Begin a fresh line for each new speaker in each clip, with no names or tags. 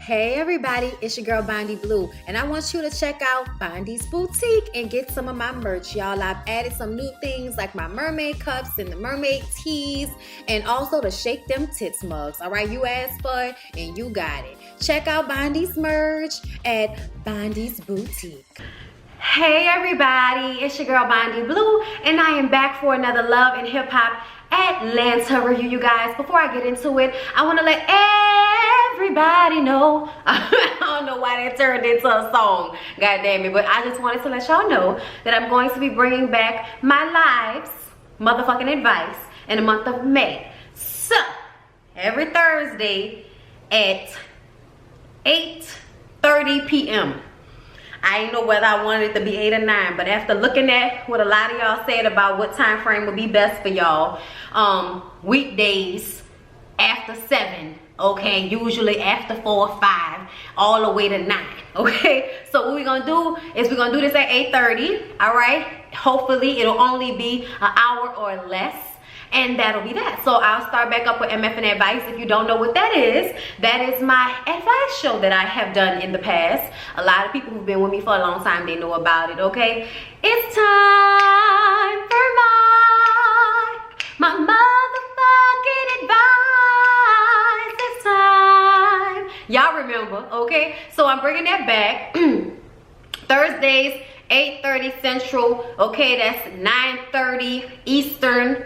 Hey everybody, it's your girl Bondy Blue, and I want you to check out Bondy's Boutique and get some of my merch, y'all. I've added some new things like my mermaid cups and the mermaid tees, and also the Shake Them Tits mugs. All right, you asked for it and you got it. Check out Bondy's merch at Bondy's Boutique. Hey everybody, it's your girl Bondy Blue, and I am back for another Love and Hip Hop Atlanta review, you guys. Before I get into it, I want to let everybody know. I don't know why that turned into a song, god damn it, but I just wanted to let y'all know that I'm going to be bringing back my lives motherfucking advice in the month of May. So every Thursday at 8:30 p.m. I didn't know whether I wanted it to be 8 or 9, but after looking at what a lot of y'all said about what time frame would be best for y'all, weekdays after 7, okay, usually after 4 or 5, all the way to 9, okay? So what we're gonna do is we're gonna do this at 8:30, all right? Hopefully it'll only be an hour or less, and that'll be that. So I'll start back up with MFN advice. If you don't know what that is my advice show that I have done in the past. A lot of people who've been with me for a long time, they know about it, okay? It's time for my motherfucking advice. It's time. Y'all remember, okay? So I'm bringing that back. Thursdays, 8:30 Central, okay, that's 9:30 Eastern.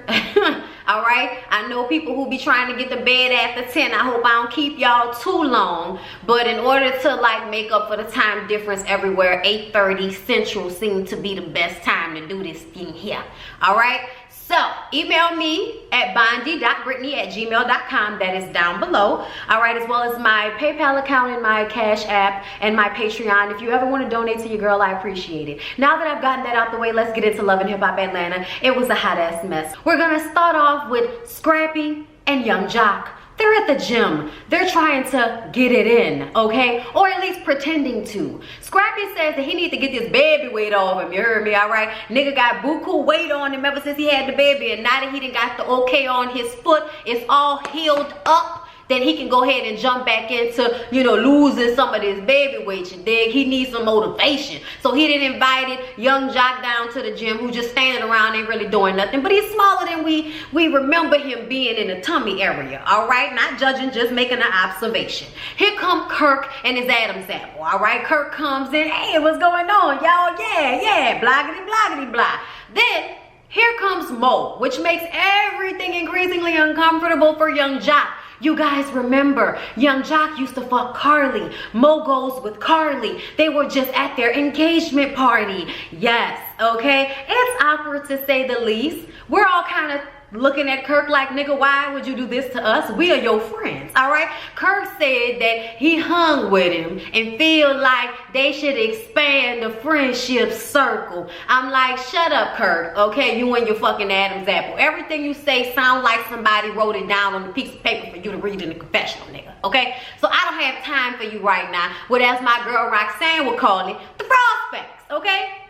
All right, I know people who be trying to get to bed after 10. I hope I don't keep y'all too long, but in order to like make up for the time difference everywhere, 8:30 Central seems to be the best time to do this thing here. All right, so email me at bondy.brittany@gmail.com. That is down below. All right, as well as my PayPal account and my Cash App and my Patreon. If you ever want to donate to your girl, I appreciate it. Now that I've gotten that out the way, let's get into Love and Hip Hop Atlanta. It was a hot ass mess. We're gonna start off with Scrappy and Young Jock. They're at the gym. They're trying to get it in, okay? Or at least pretending to. Scrappy says that he needs to get this baby weight off him, you heard me, all right? Nigga got buku weight on him ever since he had the baby, and now that he done got the okay on his foot, it's all healed up. Then he can go ahead and jump back into, you know, losing some of this baby weight, you dig? He needs some motivation. So he done invited Young Jock down to the gym, who just standing around, ain't really doing nothing. But he's smaller than we remember him being in the tummy area, all right? Not judging, just making an observation. Here come Kirk and his Adam's apple, all right? Kirk comes in, hey, what's going on, y'all? Yeah, bloggity, bloggity, blah. Then here comes Mo, which makes everything increasingly uncomfortable for Young Jock. You guys remember, Young Jock used to fuck Carly. Mo goes with Carly. They were just at their engagement party. Yes, okay? It's awkward to say the least. We're all kind of looking at Kirk like, nigga, why would you do this to us? We are your friends, all right? Kirk said that he hung with him and feel like they should expand the friendship circle. I'm like, shut up, Kirk, okay? You and your fucking Adam's apple. Everything you say sounds like somebody wrote it down on a piece of paper for you to read in the confessional, nigga, okay? So I don't have time for you right now. What as my girl Roxanne would call it, the prospects, okay?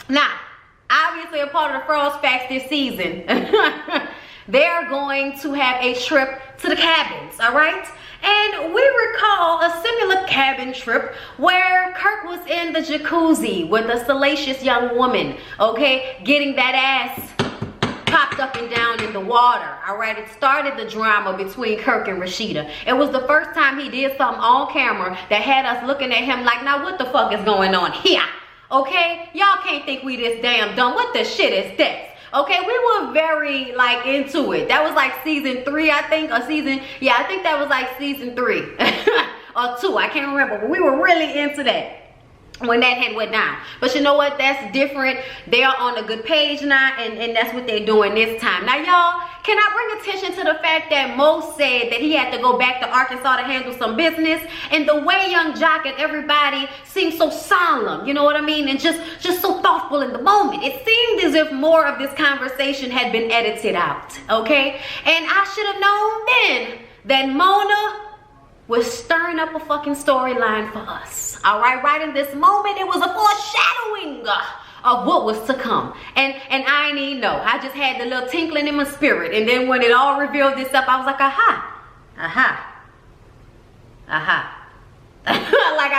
Now, obviously a part of the Frost Facts this season, they're going to have a trip to the cabins, all right? And we recall a similar cabin trip where Kirk was in the jacuzzi with a salacious young woman, okay? Getting that ass popped up and down in the water, all right? It started the drama between Kirk and Rashida. It was the first time he did something on camera that had us looking at him like, now what the fuck is going on here? Okay, y'all can't think we this damn dumb. What the shit is this? Okay, we were very like into it. That was like season 3, I think, or season, yeah, I think that was like season 3 or 2. I can't remember, but we were really into that when that had went down. But you know what, that's different. They are on a good page now, and that's what they're doing this time. Now y'all, can I bring attention to the fact that Mo said that he had to go back to Arkansas to handle some business, and the way Young Jock and everybody seemed so solemn, you know what I mean, and just so thoughtful in the moment. It seemed as if more of this conversation had been edited out, okay? And I should have known then that Mona was stirring up a fucking storyline for us, all right? Right in this moment, it was a foreshadowing of what was to come. And I ain't even know. I just had the little tinkling in my spirit. And then when it all revealed itself, I was like, aha, aha, aha.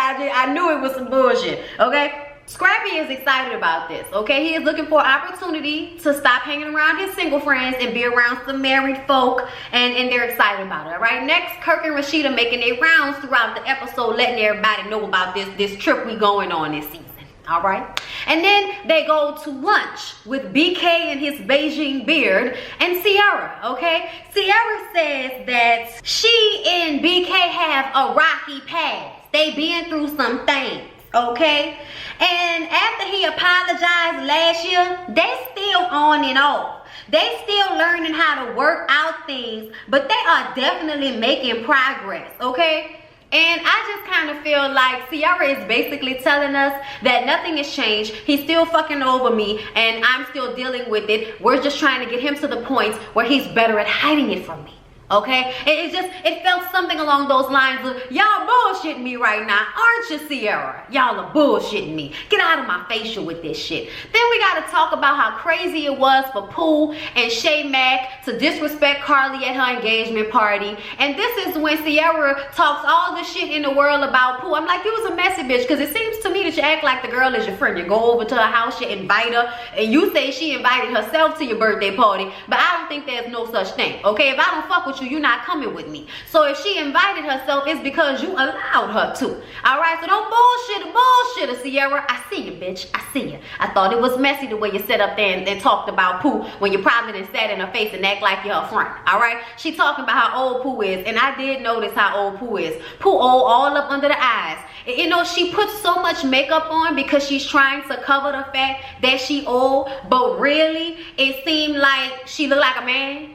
I knew it was some bullshit, okay? Scrappy is excited about this, okay? He is looking for opportunity to stop hanging around his single friends and be around some married folk, and they're excited about it, all right? Next, Kirk and Rashida making their rounds throughout the episode, letting everybody know about this trip we going on this season, all right? And then they go to lunch with BK and his Beijing beard and Sierra, okay? Sierra says that she and BK have a rocky past. They been through some things, okay? And after he apologized last year, they still on and off. They still learning how to work out things, but they are definitely making progress, okay? And I just kind of feel like Sierra is basically telling us that nothing has changed. He's still fucking over me, and I'm still dealing with it. We're just trying to get him to the point where he's better at hiding it from me. Okay, it felt something along those lines of, y'all bullshitting me right now, aren't you, Sierra? Y'all are bullshitting me. Get out of my facial with this shit. Then we gotta talk about how crazy it was for Pooh and Shay Mack to disrespect Carly at her engagement party. And this is when Sierra talks all the shit in the world about Pooh. I'm like, you was a messy bitch, because it seems to me that you act like the girl is your friend. You go over to her house, you invite her, and you say she invited herself to your birthday party, but I don't think there's no such thing, okay? If I don't fuck with you, you're not coming with me. So if she invited herself, it's because you allowed her to. All right, so don't bullshit, Sierra. I see you, bitch. I see you. I thought it was messy the way you sat up there and talked about Pooh when you probably done sat in her face and act like you're her friend. All right, she talking about how old Pooh is, and I did notice how old Pooh is. Pooh old all up under the eyes. You know, she puts so much makeup on because she's trying to cover the fact that she old, but really it seemed like she looked like a man.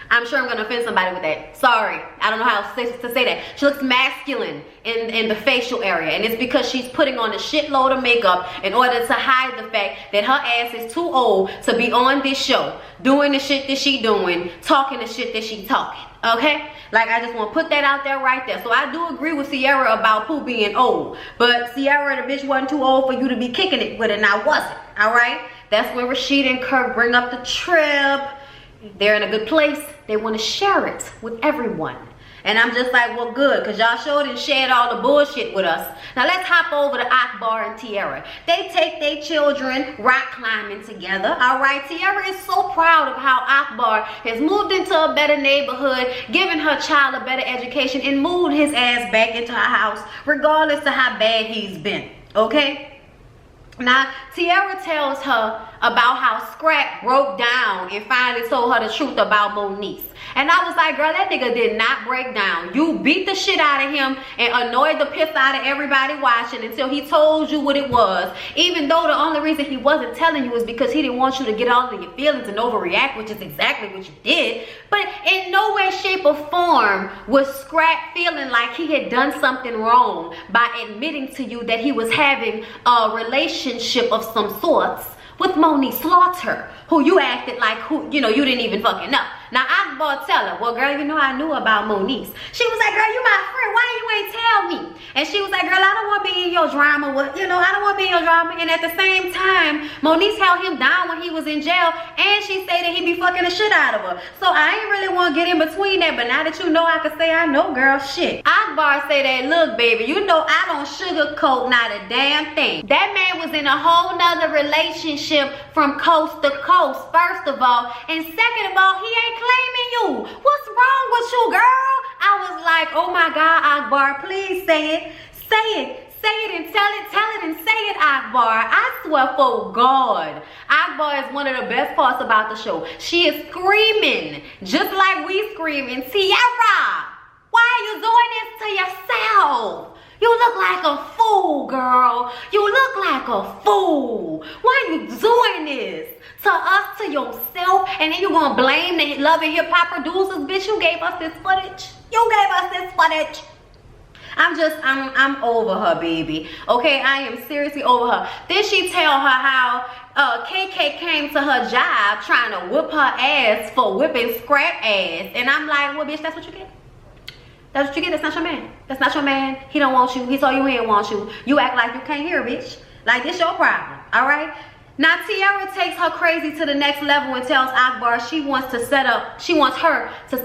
I'm sure I'm gonna offend somebody with that. Sorry, I don't know how to say that. She looks masculine in the facial area, and it's because she's putting on a shitload of makeup in order to hide the fact that her ass is too old to be on this show, doing the shit that she doing, talking the shit that she talking, okay? Like, I just want to put that out there right there. So I do agree with Sierra about Pooh being old, but Sierra, the bitch, wasn't too old for you to be kicking it with, and I wasn't, all right? That's when Rashida and Kirk bring up the trip. They're in a good place. They want to share it with everyone. And I'm just like, well, good, because y'all showed and shared all the bullshit with us. Now let's hop over to Akbar and Tiara. They take their children rock climbing together, all right? Tiara is so proud of how Akbar has moved into a better neighborhood, given her child a better education, and moved his ass back into her house, regardless of how bad he's been, okay? Now, Tiara tells her about how Scrap broke down and finally told her the truth about Moniece. And I was like, girl, that nigga did not break down. You beat the shit out of him and annoyed the piss out of everybody watching until he told you what it was. Even though the only reason he wasn't telling you is because he didn't want you to get all of your feelings and overreact, which is exactly what you did. But in no way, shape, or form was Scrap feeling like he had done something wrong by admitting to you that he was having a relationship of some sorts with Moniece Slaughter, who you acted like who, you know, you didn't even fucking know. Now Akbar tell her, well, girl, you know I knew about Moniece. She was like, girl, you my friend, why you ain't tell me? And she was like, girl, I don't want to be in your drama. You know, I don't want to be in your drama. And at the same time, Moniece held him down when he was in jail, and she said that he be fucking the shit out of her. So I ain't really want to get in between that, but now that you know, I can say I know, girl, shit. Akbar say that, look, baby, you know I don't sugarcoat not a damn thing. That man was in a whole nother relationship from coast to coast, first of all, and second of all, he ain't claiming you. What's wrong with you, girl? I was like, oh my God, Akbar, please say it. Say it and tell it and say it, Akbar. I swear for God, Akbar is one of the best parts about the show. She is screaming, just like we screaming, Tiara, why are you doing this to yourself? You look like a fool, girl. You look like a fool. Why are you doing this? To us, to yourself, and then you gonna blame the Love and Hip Hop producers? Bitch, you gave us this footage. You gave us this footage. I'm over her, baby. Okay, I am seriously over her. Then she tell her how KK came to her job trying to whip her ass for whipping Scrap ass. And I'm like, well, bitch, that's what you get? That's what you get? That's not your man. That's not your man. He don't want you. He told you he didn't want you. You act like you can't hear, bitch. Like, this your problem, all right? Now Tiara takes her crazy to the next level and tells Akbar she wants her to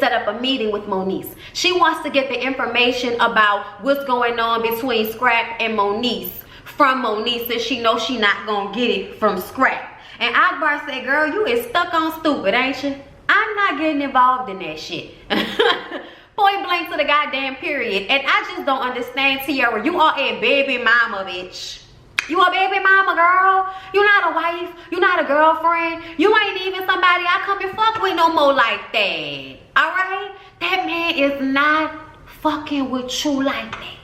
set up a meeting with Moniece. She wants to get the information about what's going on between Scrap and Moniece from Moniece, since she knows she not gonna get it from Scrap. And Akbar said, girl, you is stuck on stupid, ain't you? I'm not getting involved in that shit. Point blank to the goddamn period. And I just don't understand, Tiara. You are a baby mama, bitch. You a baby mama, girl. You not a wife. You not a girlfriend. You ain't even somebody I come and fuck with no more like that. Alright? That man is not fucking with you like that.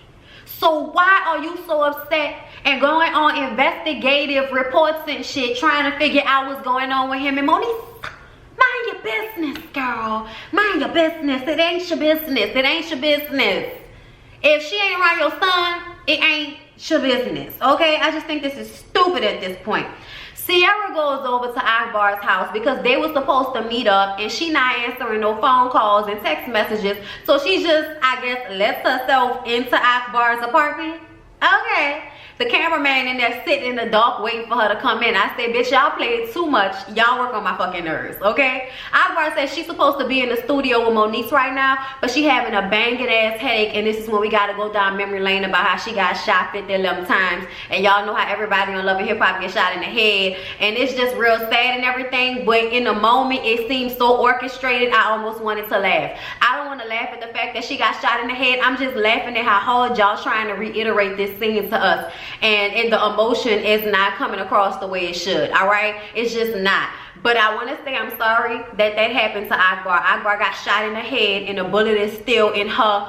So why are you so upset and going on investigative reports and shit trying to figure out what's going on with him and Moniece? Mind your business, girl. Mind your business. It ain't your business. It ain't your business. If she ain't around your son, it ain't your business, okay? I just think this is stupid at this point. Sierra goes over to Akbar's house because they were supposed to meet up and she not answering no phone calls and text messages. So she just, I guess, lets herself into Akbar's apartment. Okay. The cameraman in there sitting in the dark waiting for her to come in. I said, bitch, y'all played too much. Y'all work on my fucking nerves, okay? Akbar said she's supposed to be in the studio with Moniece right now, but she having a banging ass headache, and this is when we gotta go down memory lane about how she got shot 50-11 times. And y'all know how everybody on Love and Hip Hop gets shot in the head. And it's just real sad and everything, but in the moment, it seems so orchestrated, I almost wanted to laugh. I don't want to laugh at the fact that she got shot in the head. I'm just laughing at how hard y'all trying to reiterate this scene to us. And the emotion is not coming across the way it should, all right? It's just not. But I want to say I'm sorry that happened to Akbar. Akbar got shot in the head and the bullet is still in her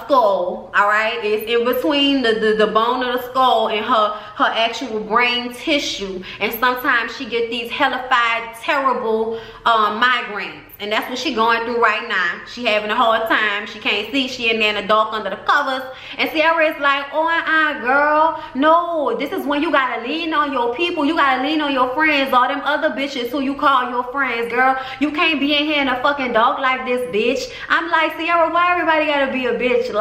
skull, all right? It's in between the bone of the skull and her actual brain tissue. And sometimes she get these hellified, terrible migraines. And that's what she going through right now. She having a hard time. She can't see. She in there in the dark under the covers. And Sierra is like, oh, girl. No, this is when you got to lean on your people. You got to lean on your friends. All them other bitches who you call your friends, girl. You can't be in here in a fucking dark like this, bitch. I'm like, Sierra, why everybody got to be a bitch?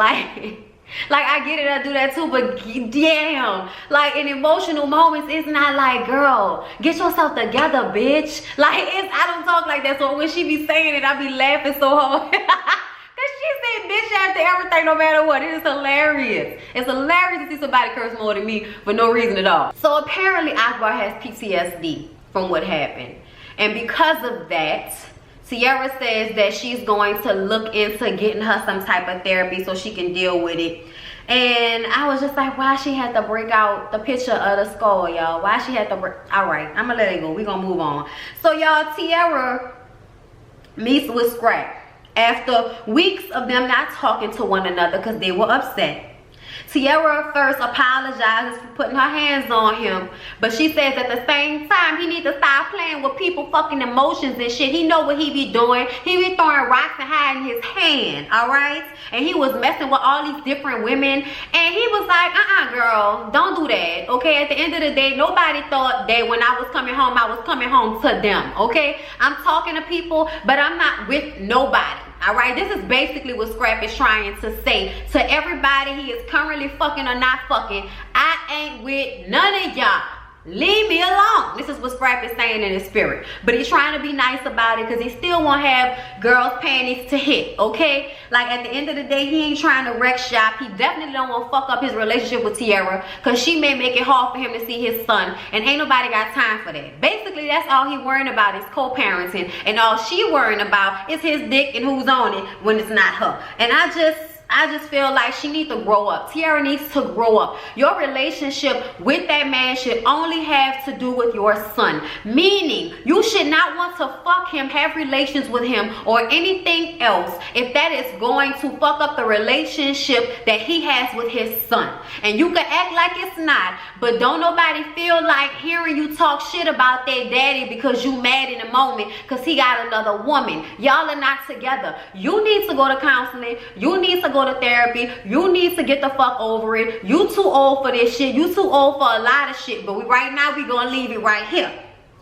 Like, I get it, I do that too, but damn, like in emotional moments, it's not like, girl, get yourself together, bitch. Like, I don't talk like that, so when she be saying it, I be laughing so hard. Cause she said bitch after everything, no matter what. It is hilarious. It's hilarious to see somebody curse more than me for no reason at all. So apparently Akbar has PTSD from what happened. And because of that, Sierra says that she's going to look into getting her some type of therapy so she can deal with it. And I was just like, why she had to break out the picture of the skull, y'all? Why she had to break? All right, I'm gonna let it go. We're gonna move on. So y'all, Tiara meets with Scrap after weeks of them not talking to one another because they were upset. Tiara first apologizes for putting her hands on him, but she says at the same time he needs to stop playing with people fucking emotions and shit. He know what he be doing. He be throwing rocks and hiding his hand, all right? And he was messing with all these different women, and he was like, girl, don't do that, okay? At the end of the day, nobody thought that when I was coming home, I was coming home to them, okay? I'm talking to people, but I'm not with nobody. All right, this is basically what Scrap is trying to say to everybody he is currently fucking or not fucking. I ain't with none of y'all. Leave me alone. This is what Scrap is saying in his spirit. But he's trying to be nice about it because he still won't have girls' panties to hit, okay? Like, at the end of the day, he ain't trying to wreck shop. He definitely don't want to fuck up his relationship with Tiara because she may make it hard for him to see his son. And ain't nobody got time for that. Basically, that's all he worrying about is co-parenting. And all she worrying about is his dick and who's on it when it's not her. And I just feel like she needs to grow up. Tiara needs to grow up. Your relationship with that man should only have to do with your son. Meaning, you should not want to fuck him, have relations with him, or anything else if that is going to fuck up the relationship that he has with his son. And you can act like it's not, but don't nobody feel like hearing you talk shit about their daddy because you mad in the moment because he got another woman. Y'all are not together. You need to go to counseling. You need to go to therapy. You need to get the fuck over it. You too old for this shit. You too old for a lot of shit. But right now we gonna leave it right here.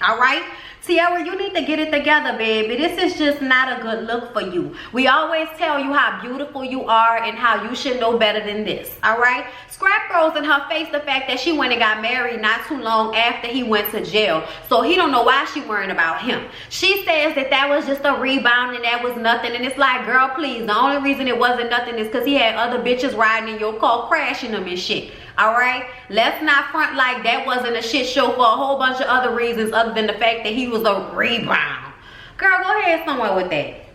All right, Tiara, you need to get it together, baby. This is just not a good look for you. We always tell you how beautiful you are and how you should know better than this. All right, Scrap throws in her face the fact that she went and got married not too long after he went to jail, so he don't know why she worrying about him. She says that that was just a rebound and that was nothing, and it's like, girl, please, the only reason it wasn't nothing is because he had other bitches riding in your car crashing them and shit. All right, let's not front like that wasn't a shit show for a whole bunch of other reasons other than the fact that he was a rebound. Girl, go ahead somewhere with that.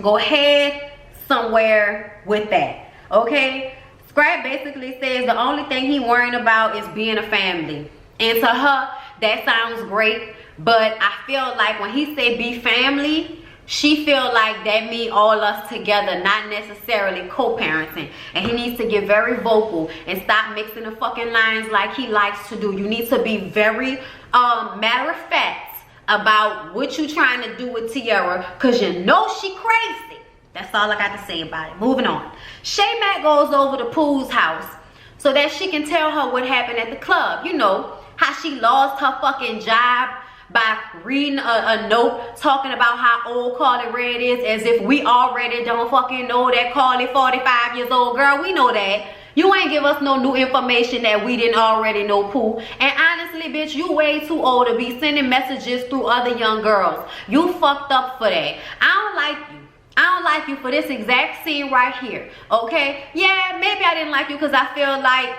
Go ahead somewhere with that. Okay, Scrap basically says the only thing he worrying about is being a family, and to her that sounds great, but I feel like when he said be family, she feel like that mean all us together, not necessarily co-parenting. And he needs to get very vocal and stop mixing the fucking lines like he likes to do. You need to be very matter of fact about what you trying to do with Tiara, because you know she crazy. That's all I got to say about it. Moving on. Shay Mack goes over to Pooh's house so that she can tell her what happened at the club. You know, how she lost her fucking job by reading a note talking about how old Carly Red is, as if we already don't fucking know that Carly 45 years old. Girl, we know that. You ain't give us no new information that we didn't already know, Pooh. And honestly, bitch, you way too old to be sending messages through other young girls. You fucked up for that. I don't like you. I don't like you for this exact scene right here, okay? Yeah, maybe I didn't like you because I feel like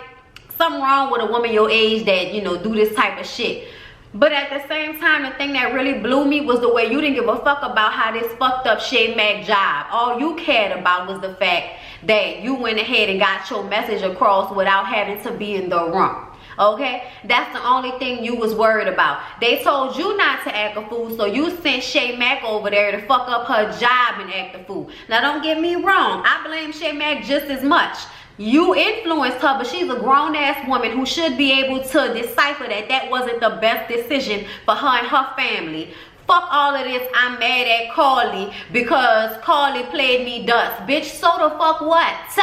something wrong with a woman your age that, you know, do this type of shit. But at the same time, the thing that really blew me was the way you didn't give a fuck about how this fucked up Shay Mack job. All you cared about was the fact that you went ahead and got your message across without having to be in the room. Okay, that's the only thing you was worried about. They told you not to act a fool, so you sent Shay Mack over there to fuck up her job and act a fool. Now don't get me wrong, I blame Shay Mack just as much. You influenced her, but she's a grown-ass woman who should be able to decipher that that wasn't the best decision for her and her family. Fuck all of this, I'm mad at Carly because Carly played me dust. Bitch, so the fuck what? So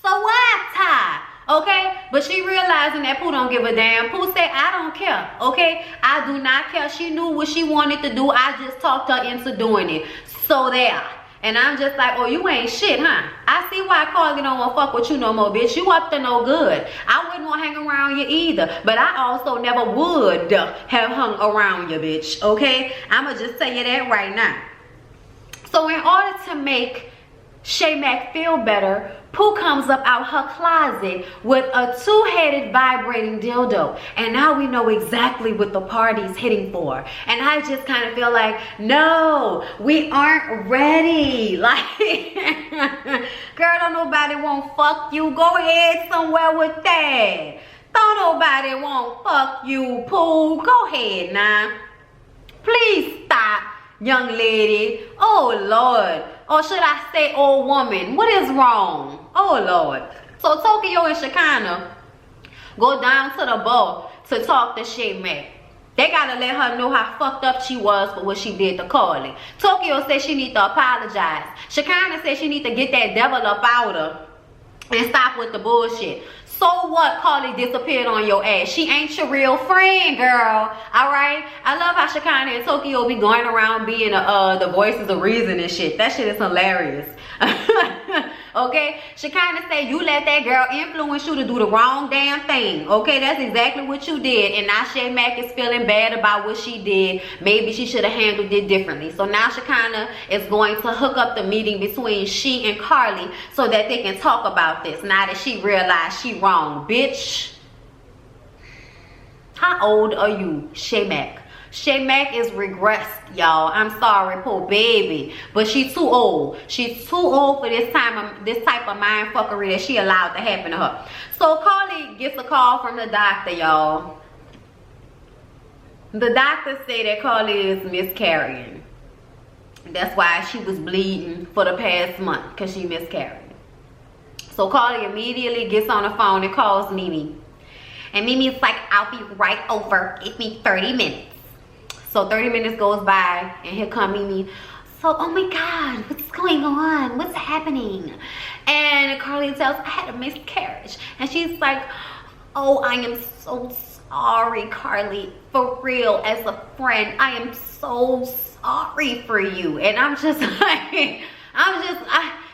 what? Okay? But she realizing that Pooh don't give a damn. Pooh said, I don't care. Okay? I do not care. She knew what she wanted to do. I just talked her into doing it. So there. And I'm just like, oh, you ain't shit, huh? I see why Carly don't want to fuck with you no more, bitch. You up to no good. I wouldn't want to hang around you either. But I also never would have hung around you, bitch. Okay? I'ma just tell you that right now. So in order to make Shay Mack feel better, Pooh comes up out her closet with a two-headed vibrating dildo. And now we know exactly what the party's hitting for. And I just kind of feel like, no, we aren't ready. Like, girl, don't nobody want fuck you. Go ahead somewhere with that. Don't nobody want fuck you, Pooh. Go ahead now. Please stop, young lady. Oh, Lord. Or should I say old woman? What is wrong? Oh, Lord. So Tokyo and Shekinah go down to the bar to talk to Shay Mack. They gotta let her know how fucked up she was for what she did to Carly. Tokyo said she need to apologize. Shekinah said she need to get that devil up out her and stop with the bullshit. So what? Carly disappeared on your ass. She ain't your real friend, girl. Alright? I love how Shekinah and Tokyo be going around being the voices of reason and shit. That shit is hilarious. Okay? Shekinah said you let that girl influence you to do the wrong damn thing. Okay? That's exactly what you did. And now Shay Mack is feeling bad about what she did. Maybe she should have handled it differently. So now Shekinah is going to hook up the meeting between she and Carly so that they can talk about this. Now that she realized she wrong, bitch. How old are you, Shay Mack? Shay Mack is regressed, y'all. I'm sorry, poor baby, but she's too old. She's too old for this type of mind fuckery that she allowed to happen to her. So Carly gets a call from the doctor, y'all. The doctor say that Carly is miscarrying. That's why she was bleeding for the past month, because she miscarried. So Carly immediately gets on the phone and calls Mimi. And Mimi's like, I'll be right over. Give me 30 minutes. So 30 minutes goes by and here come Mimi. So, oh my God, what's going on? What's happening? And Carly tells, I had a miscarriage. And she's like, oh, I am so sorry, Carly. for real, as a friend, I am so sorry for you. And I'm just like,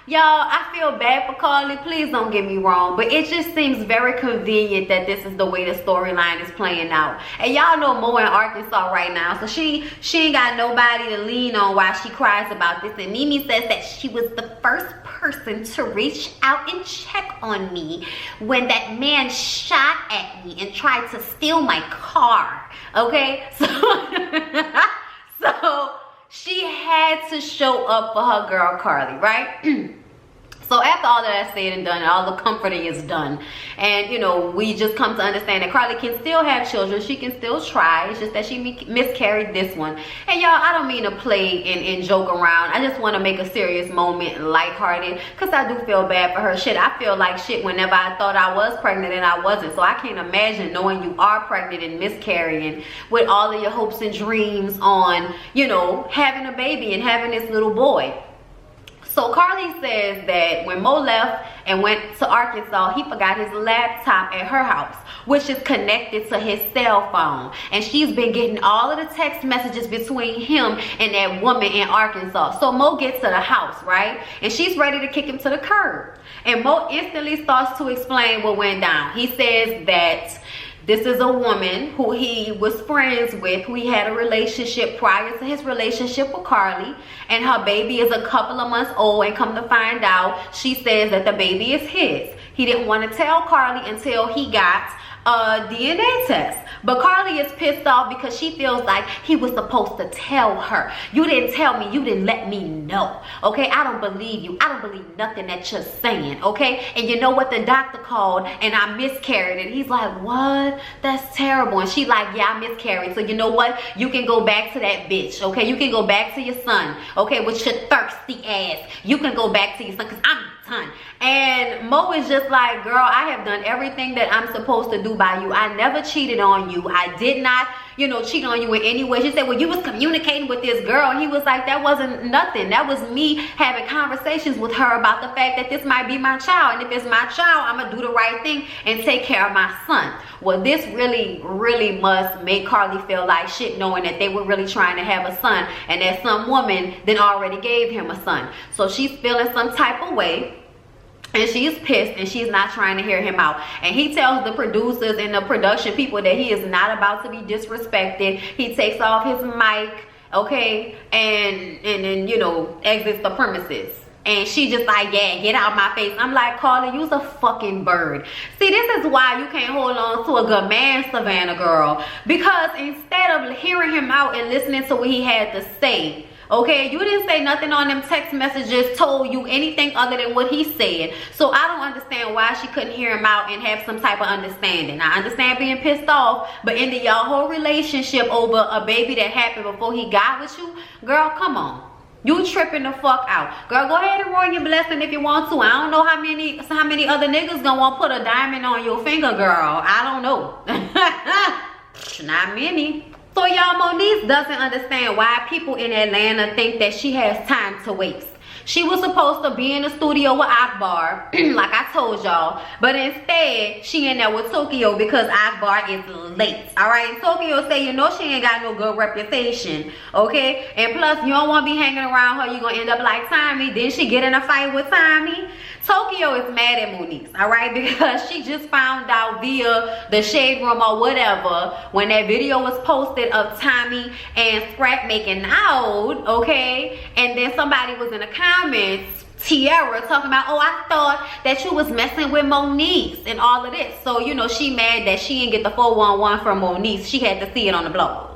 y'all, I feel bad for Carly. Please don't get me wrong, but it just seems very convenient that this is the way the storyline is playing out. And y'all know Mo in Arkansas right now, so she ain't got nobody to lean on while she cries about this. And Mimi says that she was the first person to reach out and check on me when that man shot at me and tried to steal my car. Okay, so so she had to show up for her girl Carly, right? So after all that is said and done, and all the comforting is done, and you know, we just come to understand that Carly can still have children. She can still try. It's just that she miscarried this one. And y'all, I don't mean to play and joke around. I just want to make a serious moment lighthearted, because I do feel bad for her. Shit, I feel like shit whenever I thought I was pregnant and I wasn't. So I can't imagine knowing you are pregnant and miscarrying with all of your hopes and dreams on, you know, having a baby and having this little boy. So Carly says that when Mo left and went to Arkansas, he forgot his laptop at her house, which is connected to his cell phone. And she's been getting all of the text messages between him and that woman in Arkansas. So Mo gets to the house, right? And she's ready to kick him to the curb. And Mo instantly starts to explain what went down. He says that this is a woman who he was friends with, who he had a relationship prior to his relationship with Carly, and her baby is a couple of months old, and come to find out, she says that the baby is his. He didn't want to tell Carly until he got a DNA test. But Carly is pissed off because she feels like he was supposed to tell her. You didn't tell me, you didn't let me know. Okay, I don't believe you. I don't believe nothing that you're saying. Okay, and you know what, the doctor called and I miscarried. And he's like, what? That's terrible. And she like, yeah, I miscarried. So you know what, you can go back to that bitch. Okay, you can go back to your son. Okay, with your thirsty ass. You can go back to your son, because I'm done. And Mo is just like, girl, I have done everything that I'm supposed to do by you. I never cheated on you. I did not, you know, cheat on you in any way. She said, well, you was communicating with this girl. And he was like, that wasn't nothing. That was me having conversations with her about the fact that this might be my child. And if it's my child, I'm gonna do the right thing and take care of my son. Well, this really must make Carly feel like shit, knowing that they were really trying to have a son, and that some woman then already gave him a son. So she's feeling some type of way, and she's pissed, and she's not trying to hear him out. And he tells the producers and the production people that he is not about to be disrespected. He takes off his mic, okay, and then, you know, exits the premises. And she just like, yeah, get out my face. I'm like, Carly, you's a fucking bird. See, this is why you can't hold on to a good man, Savannah girl. Because instead of hearing him out and listening to what he had to say, okay, you didn't say nothing on them text messages told you anything other than what he said. So I don't understand why she couldn't hear him out and have some type of understanding. I understand being pissed off, but in y'all whole relationship over a baby that happened before he got with you, girl, come on. You tripping the fuck out. Girl, go ahead and ruin your blessing if you want to. I don't know how many other niggas gonna want to put a diamond on your finger, girl. I don't know. Not many. So y'all, Moniece doesn't understand why people in Atlanta think that she has time to waste. She was supposed to be in the studio with Akbar, like I told y'all. But instead, she in there with Tokyo because Akbar is late. Alright, Tokyo say, you know she ain't got no good reputation. Okay? And plus, you don't want to be hanging around her. You're going to end up like Tommy. Then she get in a fight with Tommy. Tokyo is mad at Moniece, alright? Because she just found out via the Shade Room or whatever, when that video was posted of Tommy and Scrap making out, okay? And then somebody was in the comments, Tiara, talking about, oh, I thought that you was messing with Moniece and all of this. So, you know, she mad that she didn't get the 411 from Moniece. She had to see it on the blogs.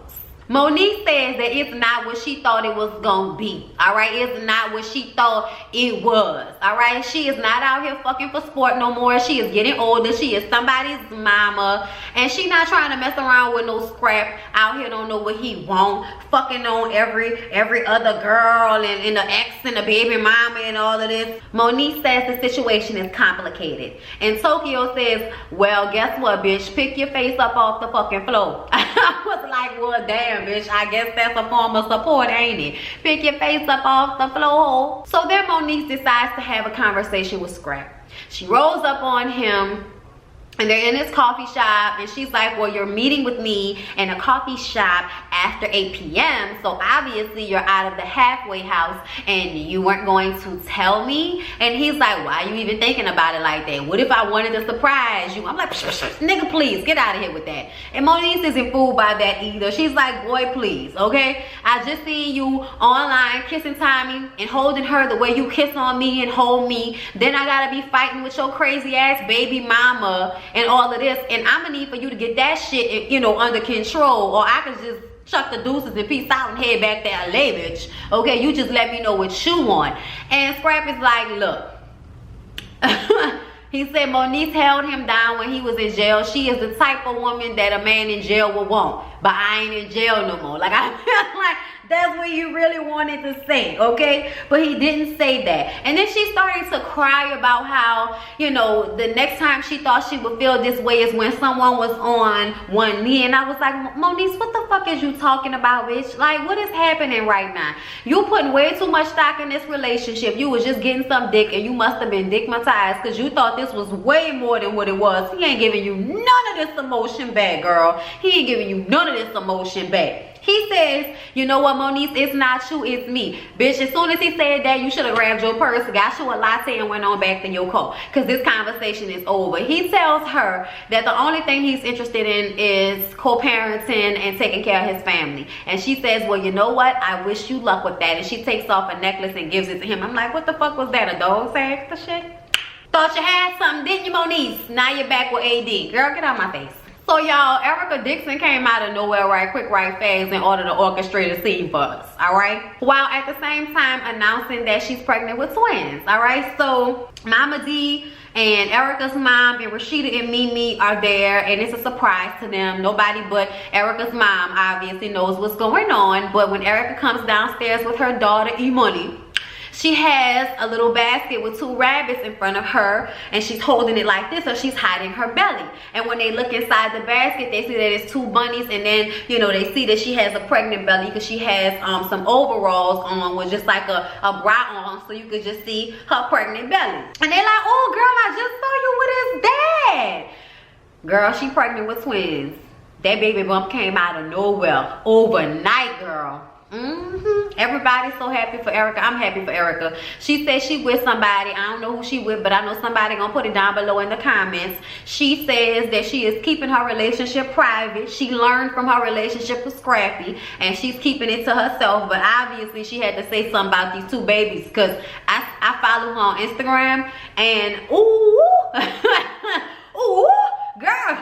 Moniece says that it's not what she thought it was gonna be. Alright, it's not what she thought it was. Alright, she is not out here fucking for sport no more. She is getting older. She is somebody's mama, and she not trying to mess around with no Scrap. Out here don't know what he want, fucking on every other girl and the ex and the baby mama and all of this. Moniece says the situation is complicated, and Tokyo says, well, guess what, bitch, pick your face up off the fucking floor. I was like, well, damn, bitch, I guess that's a form of support, ain't it? Pick your face up off the floor. So then Moniece decides to have a conversation with Scrap. She rolls up on him And they're in this coffee shop, and she's like, well, you're meeting with me in a coffee shop after 8 p.m. So obviously you're out of the halfway house and you weren't going to tell me. And he's like, why are you even thinking about it like that? What if I wanted to surprise you? I'm like, nigga, please get out of here with that. And Moniece isn't fooled by that either. She's like, boy, please, okay? I just seen you online kissing Tommy and holding her the way you kiss on me and hold me. Then I gotta be fighting with your crazy ass baby mama and all of this, and I'm gonna need for you to get that shit, you know, under control, or I could just chuck the deuces and peace out and head back to LA, bitch. Okay, you just let me know what you want. And Scrap is like, look. He said Moniece held him down when he was in jail. She is the type of woman that a man in jail would want, but I ain't in jail no more. Like, I feel like that's what you really wanted to say, okay? But he didn't say that. And then she started to cry about how, you know, the next time she thought she would feel this way is when someone was on one knee. And I was like, Moniece, what the fuck is you talking about, bitch? Like, what is happening right now? You putting way too much stock in this relationship. You was just getting some dick, and you must have been dickmatized because you thought this was way more than what it was. He ain't giving you none of this emotion back, girl. He ain't giving you none of this emotion back. He says, you know what, Moniece, it's not you, it's me. Bitch, as soon as he said that, you should have grabbed your purse, got you a latte, and went on back to your car. Because this conversation is over. He tells her that the only thing he's interested in is co-parenting and taking care of his family. And she says, well, you know what? I wish you luck with that. And she takes off a necklace and gives it to him. I'm like, what the fuck was that? A dog tag? The shit? Thought you had something, didn't you, Moniece? Now you're back with AD. Girl, get out my face. So y'all, Erica Dixon came out of nowhere right quick, right fast in order to orchestrate a scene for us, all right? While at the same time announcing that she's pregnant with twins, all right? So Mama D and Erica's mom and Rashida and Mimi are there, and it's a surprise to them. Nobody but Erica's mom obviously knows what's going on, but when Erica comes downstairs with her daughter, E-Money, she has a little basket with 2 rabbits in front of her, and she's holding it like this, so she's hiding her belly. And when they look inside the basket, they see that it's 2 bunnies, and then, you know, they see that she has a pregnant belly because she has some overalls on with just like a bra on, so you could just see her pregnant belly. And they're like, oh, girl, I just saw you. What is that? Girl, she pregnant with twins. That baby bump came out of nowhere overnight, girl. Everybody's so happy for Erica. I'm happy for Erica. She says she with somebody. I don't know who she with, but I know somebody gonna put it down below in the comments. She says that she is keeping her relationship private. She learned from her relationship with Scrappy, and she's keeping it to herself. But obviously she had to say something about these 2 babies, because I follow her on Instagram, and girl,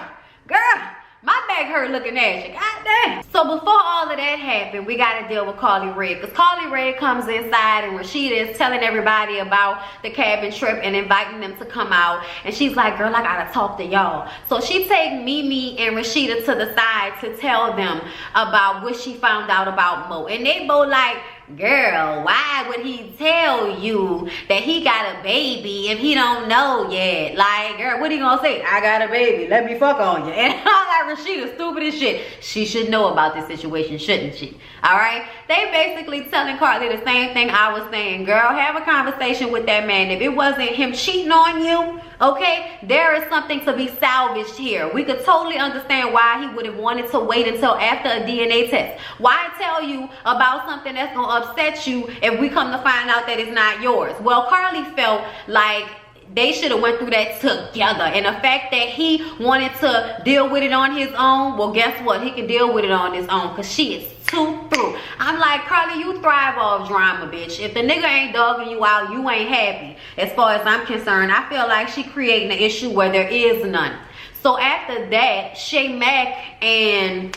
my back hurt looking at you. God damn. So before all of that happened, we got to deal with Carly Red. Because Carly Red comes inside, and Rashida is telling everybody about the cabin trip and inviting them to come out. And she's like, girl, I got to talk to y'all. So she takes Mimi and Rashida to the side to tell them about what she found out about Mo. And they both like, girl, why would he tell you that he got a baby if he don't know yet? Like, girl, what he gonna say? I got a baby, let me fuck on you. And I'm like, Rashida, stupid as shit. She should know about this situation, shouldn't she? All right? They basically telling Carly the same thing I was saying. Girl, have a conversation with that man. If it wasn't him cheating on you, okay, there is something to be salvaged here. We could totally understand why he would have wanted to wait until after a DNA test. Why tell you about something that's gonna upset you if we come to find out that it's not yours? Well, Carly felt like they should have went through that together, and the fact that he wanted to deal with it on his own, well, guess what? He can deal with it on his own, because she is too through. I'm like, Carly, you thrive off drama, bitch. If the nigga ain't dogging you out, you ain't happy. As far as I'm concerned, I feel like she creating an issue where there is none. So after that, Shay Mack and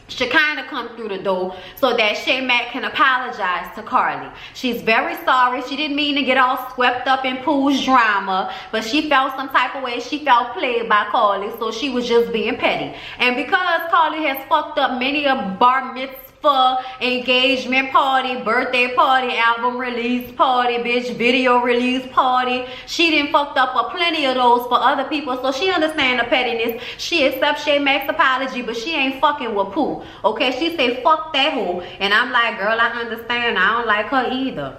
Shekinah come through the door so that Shay Mack can apologize to Carly. She's very sorry. She didn't mean to get all swept up in Pooh's drama, but she felt some type of way. She felt played by Carly, so she was just being petty. And because Carly has fucked up many a bar mitzvah, engagement party, birthday party, album release party, bitch, video release party, she done fucked up a plenty of those for other people, so she understand the pettiness. She accepts Shay Mack's apology, but she ain't fucking with Pooh, okay? She say fuck that hoe, and I'm like, girl, I understand. I don't like her either.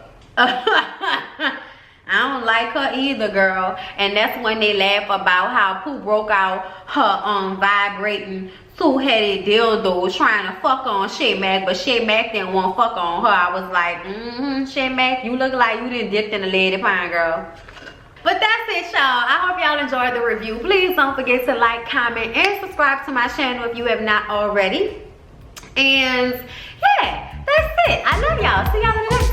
I don't like like her either, girl. And that's when they laugh about how Pooh broke out her vibrating two-headed dildo trying to fuck on Shay Mac, but Shay Mac didn't want to fuck on her. I was like, Shay Mac, you look like you done dipped in a lady pine, girl. But that's it, y'all. I hope y'all enjoyed the review. Please don't forget to like, comment, and subscribe to my channel if you have not already. And yeah, that's it. I love y'all. See y'all in the next